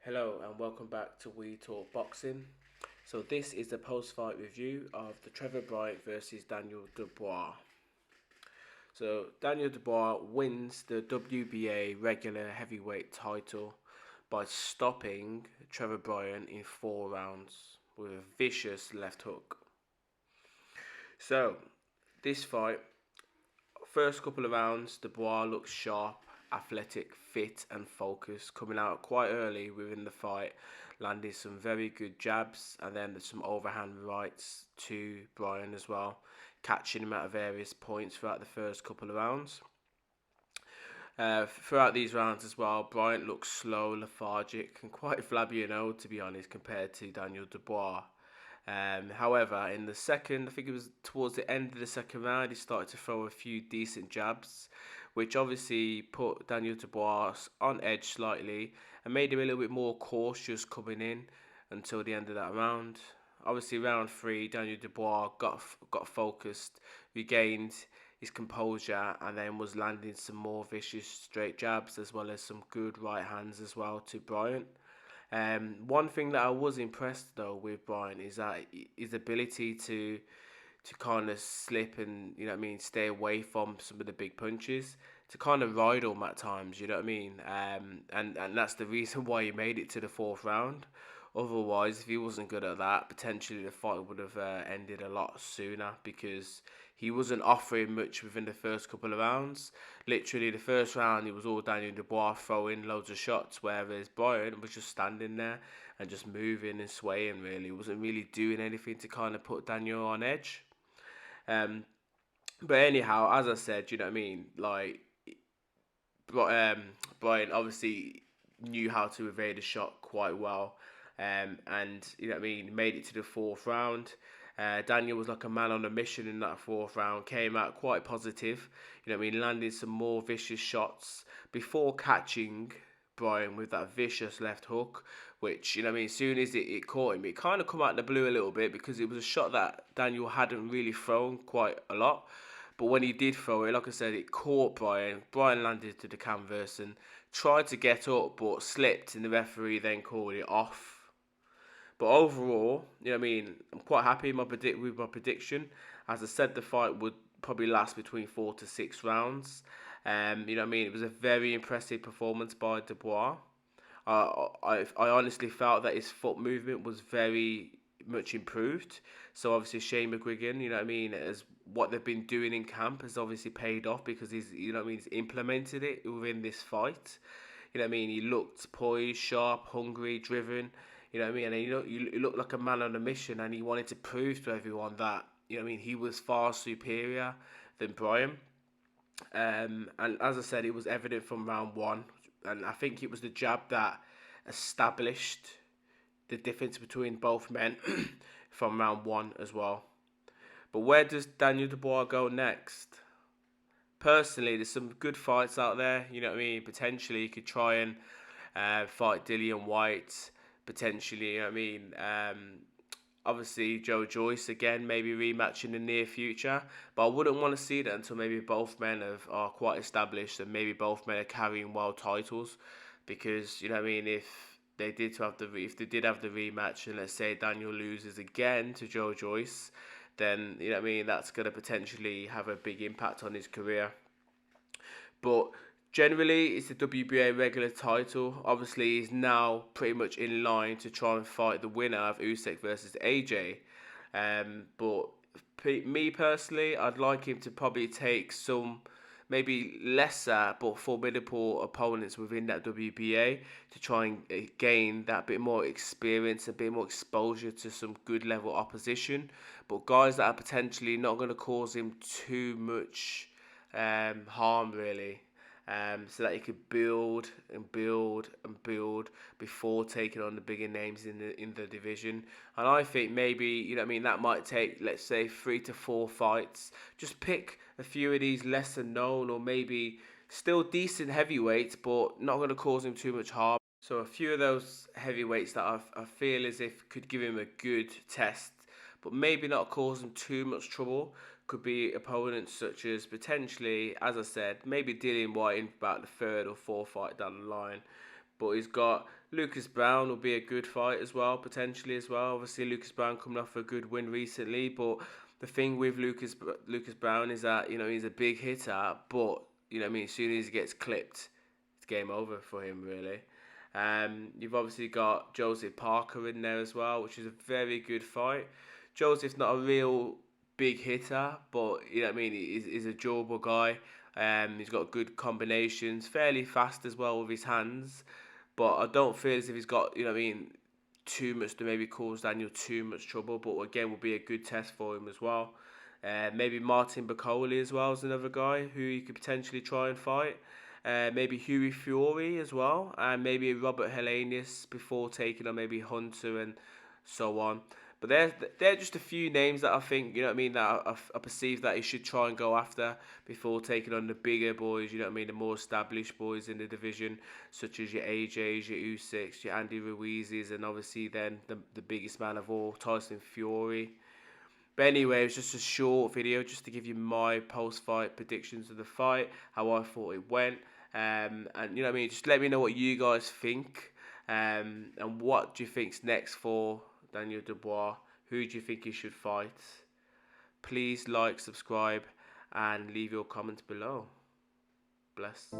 Hello and welcome back to We Talk Boxing. So this is the post-fight review of the Trevor Bryan versus Daniel Dubois. So Daniel Dubois wins the WBA Regular Heavyweight title by stopping Trevor Bryan in 4 rounds with a vicious left hook. So this fight, first couple of rounds, Dubois looks sharp, athletic, fit and focused, coming out quite early within the fight, landing some very good jabs and then some overhand rights to Bryan as well, catching him at various points throughout the first couple of rounds. Throughout these rounds as well, Bryan looks slow, lethargic and quite flabby and old, to be honest, compared to Daniel Dubois. However, in the second, I think it was towards the end of the second round, he started to throw a few decent jabs, which obviously put Daniel Dubois on edge slightly and made him a little bit more cautious coming in until the end of that round. Obviously, round three, Daniel Dubois got focused, regained his composure, and then was landing some more vicious straight jabs as well as some good right hands as well to Bryan. One thing that I was impressed though with Bryan is that his ability to kind of slip and stay away from some of the big punches, to kind of ride them at times. You know what I mean? And that's the reason why he made it to the fourth round. Otherwise, if he wasn't good at that, potentially the fight would have ended a lot sooner because he wasn't offering much within the first couple of rounds. Literally, the first round, it was all Daniel Dubois throwing loads of shots, whereas Bryan was just standing there and just moving and swaying, really. He wasn't really doing anything to kind of put Daniel on edge. Um, but anyhow, as I said, you know what I mean? Like, Bryan obviously knew how to evade a shot quite well. And you know what I mean, made it to the fourth round. Daniel was like a man on a mission in that fourth round. Came out quite positive. You know what I mean, landed some more vicious shots before catching Bryan with that vicious left hook, which, you know what I mean, as soon as it caught him, it kind of come out of the blue a little bit because it was a shot that Daniel hadn't really thrown quite a lot. But when he did throw it, like I said, it caught Bryan. Bryan landed to the canvas and tried to get up, but slipped, and the referee then called it off. But overall, you know what I mean, I'm quite happy with my prediction. As I said, the fight would probably last between 4 to 6 rounds. You know what I mean? It was a very impressive performance by Dubois. I honestly felt that his foot movement was very much improved. So obviously Shane McGuigan, you know what I mean, as what they've been doing in camp has obviously paid off because he's, you know what I mean, he's implemented it within this fight. You know what I mean? He looked poised, sharp, hungry, driven. You know what I mean? And you looked like a man on a mission, and he wanted to prove to everyone that, you know what I mean, he was far superior than Bryan. And as I said, it was evident from round one, and I think it was the jab that established the difference between both men from round one as well. But where does Daniel Dubois go next? Personally, there's some good fights out there. You know what I mean? Potentially, you could try and fight Dillian White. Potentially, you know what I mean? Obviously, Joe Joyce again, maybe rematch in the near future. But I wouldn't want to see that until maybe both men are quite established and maybe both men are carrying world titles. Because, you know what I mean, if they did have the rematch and let's say Daniel loses again to Joe Joyce, then, you know what I mean, that's going to potentially have a big impact on his career. But generally, it's the WBA regular title. Obviously, he's now pretty much in line to try and fight the winner of Usyk versus AJ. But me personally, I'd like him to probably take some maybe lesser but formidable opponents within that WBA to try and gain that bit more experience, a bit more exposure to some good level opposition. But guys that are potentially not going to cause him too much harm, really. So that he could build and build and build before taking on the bigger names in the division. And I think maybe, you know what I mean, that might take, let's say, 3 to 4 fights. Just pick a few of these lesser known or maybe still decent heavyweights, but not going to cause him too much harm. So a few of those heavyweights that I feel as if could give him a good test, but maybe not cause him too much trouble, could be opponents such as potentially, as I said, maybe Dillian White in about the third or fourth fight down the line. But he's got Lucas Brown will be a good fight as well, potentially as well. Obviously, Lucas Brown coming off a good win recently, but the thing with Lucas Brown is that he's a big hitter, but as soon as he gets clipped, it's game over for him really. You've obviously got Joseph Parker in there as well, which is a very good fight. Joseph's not a real big hitter, but he's a durable guy. He's got good combinations, fairly fast as well with his hands. But I don't feel as if he's got, too much to maybe cause Daniel too much trouble. But again, will be a good test for him as well. Maybe Martin Bacoli as well is another guy who you could potentially try and fight. Maybe Hughie Fury as well, and maybe Robert Helenius before taking on maybe Hunter and so on. But they're just a few names that I think, that I perceive that he should try and go after before taking on the bigger boys, the more established boys in the division, such as your AJs, your Usyks, your Andy Ruizes, and obviously then the biggest man of all, Tyson Fury. But anyway, it was just a short video just to give you my post-fight predictions of the fight, how I thought it went. And just let me know what you guys think. And what do you think's next for Daniel Dubois? Who do you think he should fight? Please like, subscribe, and leave your comments below. Bless.